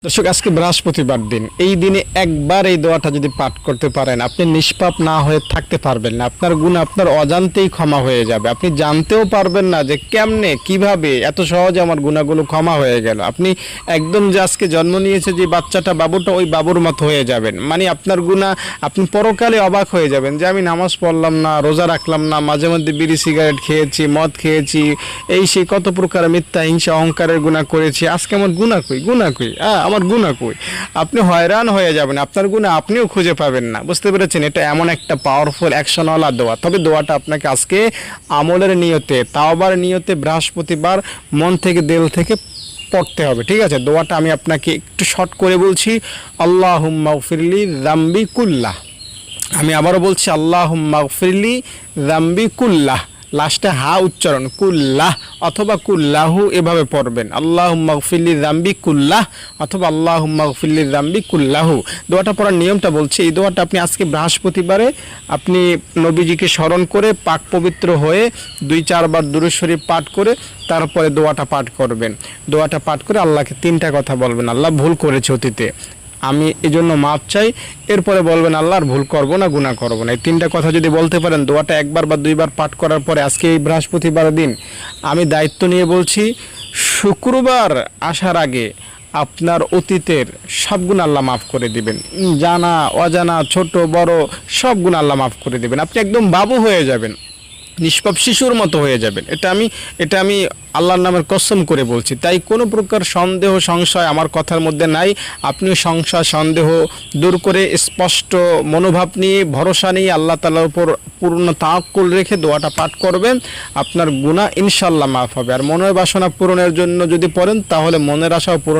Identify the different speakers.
Speaker 1: দর্শক, আজকে বৃহস্পতিবার দিন। এই দিনে একবার এই দোয়াটা যদি পাঠ করতে পারেন, আপনি নিষ্পাপ না হয়ে থাকতে পারবেন না। আপনার গুনাহ আপনার অজান্তেই ক্ষমা হয়ে যাবে। আপনি জানতেও পারবেন না যে কেমনে কিভাবে এত সহজে আমার গুনাহগুলো ক্ষমা হয়ে গেল। আপনি একদম যে আজকে জন্ম নিয়েছে যে বাচ্চাটা, বাবুটা, ওই বাবুর মতো হয়ে যাবেন। মানে আপনার গুনাহ আপনি পরকালে অবাক হয়ে যাবেন যে আমি নামাজ পড়লাম না, রোজা রাখলাম না, মাঝে মধ্যে বিড়ি সিগারেট খেয়েছি, মদ খেয়েছি, এই সেই কত প্রকার মিথ্যা, হিংসা, অহংকারের গুনাহ করেছি। আজকে আমার গুনাহ কই, আমার গুনাহ কই? আপনি হয়রান হয়ে যাবেন, আপনার গুনাহ আপনিও খুঁজে পাবেন না। বুঝতে পেরেছেন? এটা এমন একটা পাওয়ারফুল অ্যাকশনওয়ালা দোয়া। তবে দোয়াটা আপনাকে আজকে আমলের নিয়তে, তাওবার নিয়তে, বৃহস্পতিবার মন থেকে, দিল থেকে পড়তে হবে। ঠিক আছে? দোয়াটা আমি আপনাকে একটু শর্ট করে বলছি। আল্লাহুম্মা গফিরলি যামবি কুল্লাহ। আমি আবারও বলছি, আল্লাহুম্মা গফিরলি যামবি কুল্লাহ। লাস্টে হা উচ্চারণ, কুল্লাহ অথবা কুল্লাহু এভাবে পড়বেন। আল্লাহুম্মা গফিরলি যামবি কুল্লাহ অথবা আল্লাহুম্মা গফিরলি যামবি কুল্লাহু। দোয়াটা পড়ার নিয়মটা বলছি। এই দোয়াটা আপনি আজকে বৃহস্পতিবারে আপনি নবীজিকে স্মরণ করে পাক পবিত্র হয়ে 2-4 বার দুরূদ শরীফ পাঠ করে তারপরে দোয়াটা পাঠ করবেন। দোয়াটা পাঠ করে আল্লাহকে 3টা কথা বলবেন, আল্লাহ ভুল করেছে অতীতে, আমি এই জন্য মাপ চাই। এরপরে বলবেন আল্লাহর ভুল করব না, গুনাহ করব না। এই 3টা কথা যদি বলতে পারেন, দোয়াটা 1বার বা 2বার পাঠ করার পরে আজকে এই বৃহস্পতিবার দিন আমি দায়িত্ব নিয়ে বলছি, শুক্রবার আসার আগে আপনার অতীতের সব গুনাহ আল্লাহ মাফ করে দিবেন। জানা অজানা, ছোট বড় সব গুনাহ আল্লাহ মাফ করে দিবেন। আপনি একদম বাবু হয়ে যাবেন, নিষ্পাপ শিশুর মতো হয়ে যাবেন। এটা আমি আল্লাহর নামের কসম করে বলছি। তাই কোনো প্রকার সন্দেহ সংশয় আমার কথার মধ্যে নাই। আপনিও সংশয় সন্দেহ দূর করে স্পষ্ট মনোভাব নিয়ে, ভরসা নিয়ে আল্লাহ তাআলার উপর পূর্ণ তাওয়াক্কুল রেখে দোয়াটা পাঠ করবেন। আপনার গুনাহ ইনশাআল্লাহ মাফ হবে। আর মনের বাসনা পূরণের জন্য যদি পড়েন, তাহলে মনের আশাও পূরণ